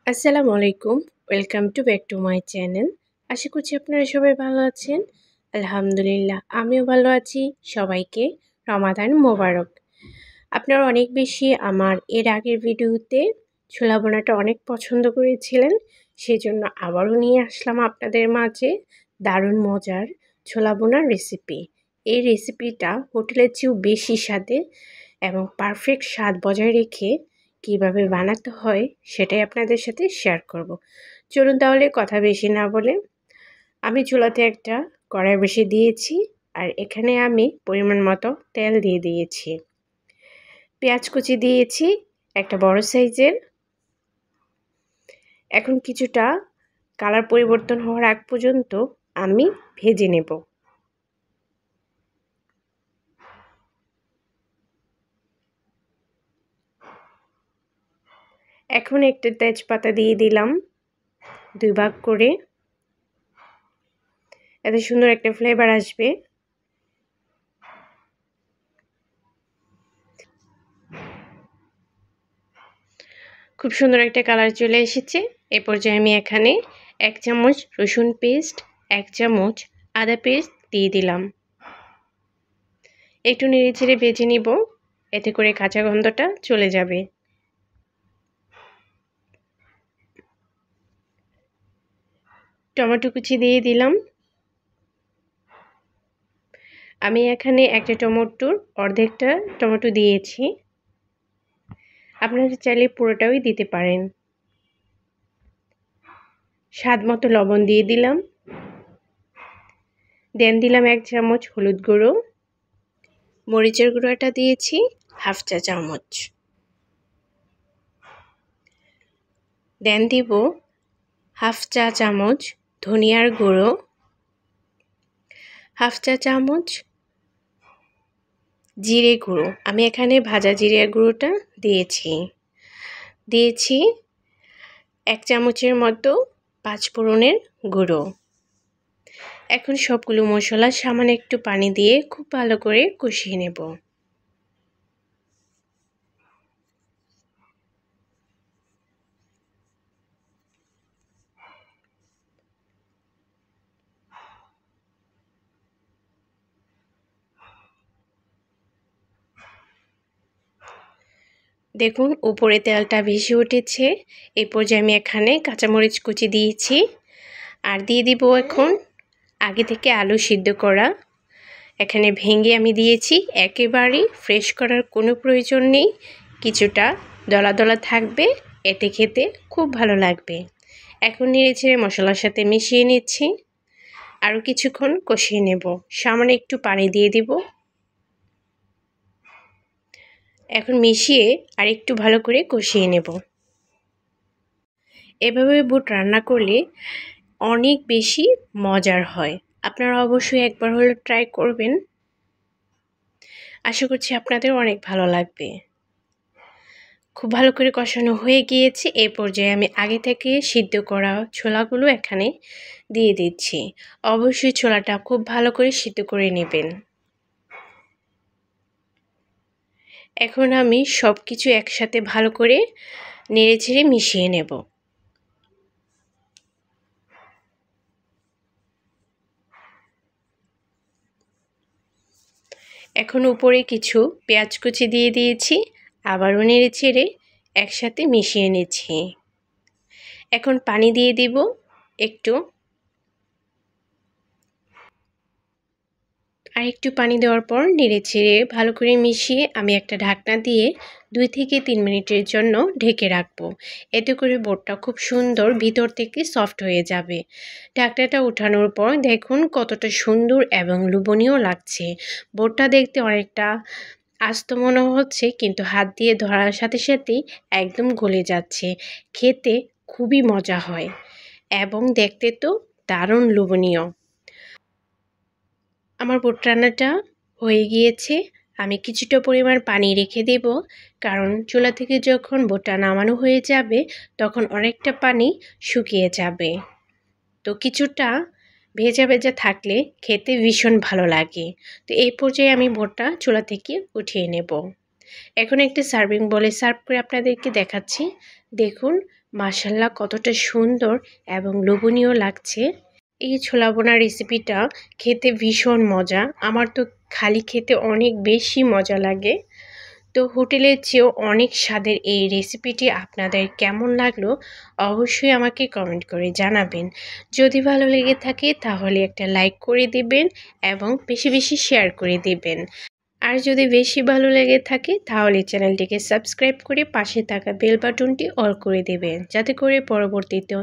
আসসালামু আলাইকুম। Welcome back to my channel. আশা করছি আপনারা সবাই ভালো আছেন। আলহামদুলিল্লাহ আমিও ভালো আছি। সবাইকে রমাদান মোবারক। আপনারা অনেক বেশি আমার এর আগের ভিডিওতে ছোলা বোনাটা অনেক পছন্দ করেছিলেন। সেজন্য আবারও নিয়ে আসলাম আপনাদের মাঝে দারুণ মজার ছোলা বোনার রেসিপি। এই রেসিপিটা হোটেলের চেয়েও বেশি স্বাদে এবং পারফেক্ট স্বাদ বজায় রেখে কিভাবে বানাতে হয় সেটাই আপনাদের সাথে শেয়ার করব। চলুন তাহলে কথা বেশি না বলে আমি চুলাতে একটা কড়াই বসিয়ে দিয়েছি আর এখানে আমি পরিমাণ মতো তেল দিয়ে দিয়েছি। পেঁয়াজ কুচি দিয়েছি একটা বড় সাইজের। এখন কিছুটা কালার পরিবর্তন হওয়ার আগ পর্যন্ত আমি ভেজে নেব। এখন একটা তেজপাতা দিয়ে দিলাম 2 ভাগ করে। এত সুন্দর একটা ফ্লেভার আসবে। খুব সুন্দর একটা কালার চলে এসেছে। এ পর্যায়ে আমি এখানে 1 চামচ রসুন পেস্ট, 1 চামচ আদা পেস্ট দিয়ে দিলাম। একটু নেড়েচেড়ে ভেজে নিব, এতে করে কাঁচা গন্ধটা চলে যাবে। টমেটো কুচি দিয়ে দিলাম। আমি এখানে একটা টমেটোর অর্ধেকটা টমেটো দিয়েছি। আপনারা চাইলে পুরোটাই দিতে পারেন। স্বাদ মতো লবণ দিয়ে দিলাম। দেন দিলাম 1 চামচ হলুদ গুঁড়ো। মরিচের গুঁড়োটা দিয়েছি হাফ চা চামচ। দেন দিব হাফ চা চামচ ধনিয়ার গুঁড়ো, হাফ চা চামচ জিরে গুঁড়ো। আমি এখানে ভাজা জিরের গুঁড়োটা দিয়েছি। 1 চামচের মতো পাঁচফোড়নের গুঁড়ো। এখন সবগুলো মশলা সামান্য একটু পানি দিয়ে খুব ভালো করে কষিয়ে নেব। দেখুন উপরে তেলটা ভেসে উঠেছে। এই পর্যায়ে আমি এখানে কাঁচামরিচ কুচি দিয়েছি আর দিয়ে দিব এখন আগে থেকে আলু সিদ্ধ করা। এখানে ভেঙে আমি দিয়েছি, একেবারেই ফ্রেশ করার কোনো প্রয়োজন নেই। কিছুটা দলা দলা থাকবে, এতে খেতে খুব ভালো লাগবে। এখন নেড়েচেড়ে মশলার সাথে মিশিয়ে নিচ্ছি। আরও কিছুক্ষণ কষিয়ে নেব। সামান্য একটু পানি দিয়ে দিব। এখন মিশিয়ে আর একটু ভালো করে কষিয়ে নেব। এভাবে বুট রান্না করলে অনেক বেশি মজার হয়। আপনারা অবশ্যই একবার হলে ট্রাই করবেন। আশা করছি আপনাদের অনেক ভালো লাগবে। খুব ভালো করে কষানো হয়ে গিয়েছে। এই পর্যায়ে আমি আগে থেকে সিদ্ধ করা ছোলাগুলো এখানে দিয়ে দিচ্ছি। অবশ্যই ছোলাটা খুব ভালো করে সিদ্ধ করে নেবেন। এখন আমি সব কিছু একসাথে ভালো করে নেড়েচেড়ে মিশিয়ে নেব। এখন উপরে কিছু পেঁয়াজ কুচি দিয়ে দিয়েছি, আবারও নেড়েচেড়ে একসাথে মিশিয়ে নিচ্ছি। এখন পানি দিয়ে দিব একটু। আর একটু পানি দেওয়ার পর নেড়েচেড়ে ভালো করে মিশিয়ে আমি একটা ঢাকনা দিয়ে 2 থেকে 3 মিনিটের জন্য ঢেকে রাখবো। এতে করে বোটটা খুব সুন্দর ভিতর থেকে সফট হয়ে যাবে। ঢাকনাটা উঠানোর পর দেখুন কতটা সুন্দর এবং লোভনীয় লাগছে। বোটটা দেখতে অনেকটা আস্ত মনে হচ্ছে, কিন্তু হাত দিয়ে ধরার সাথে সাথেই একদম গলে যাচ্ছে। খেতে খুবই মজা হয় এবং দেখতে তো দারুণ লোভনীয়। আমার বুট রান্নাটা হয়ে গিয়েছে। আমি কিছুটা পরিমাণ পানি রেখে দেব, কারণ চুলা থেকে যখন বুটটা নামানো হয়ে যাবে তখন অনেকটা পানি শুকিয়ে যাবে। তো কিছুটা ভেজা ভেজা থাকলে খেতে ভীষণ ভালো লাগে। তো এই পর্যায়ে আমি বুটটা চুলা থেকে উঠিয়ে নেব। এখন একটা সার্ভিং বলে সার্ভ করে আপনাদেরকে দেখাচ্ছি। দেখুন মাশাল্লাহ কতটা সুন্দর এবং লোভনীয় লাগছে। এই ছোলা বোনা রেসিপিটা খেতে ভীষণ মজা। আমার তো খালি খেতে অনেক বেশি মজা লাগে। তো হোটেলের চেয়েও অনেক স্বাদের এই রেসিপিটি আপনাদের কেমন লাগলো অবশ্যই আমাকে কমেন্ট করে জানাবেন। যদি ভালো লেগে থাকে তাহলে একটা লাইক করে দিবেন এবং বেশি বেশি শেয়ার করে দিবেন। আর যদি বেশি ভালো লেগে থাকে তাহলে চ্যানেলটিকে সাবস্ক্রাইব করে পাশে থাকা বেল বাটনটি অল করে দেবেন, যাতে করে পরবর্তীতে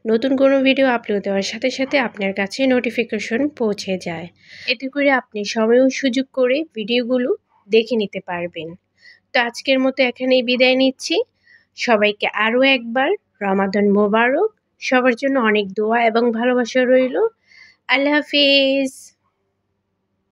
নতুন কোনো ভিডিও আপলোড দেওয়ার সাথে সাথে আপনার কাছে নোটিফিকেশন পৌঁছে যায়। এতে করে আপনি সময় ও সুযোগ করে ভিডিওগুলো দেখে নিতে পারবেন। তো আজকের মতো এখানেই বিদায় নিচ্ছি। সবাইকে আরও একবার রমাদান মোবারক। সবার জন্য অনেক দোয়া এবং ভালোবাসা রইল। আল্লাহ হাফিজ।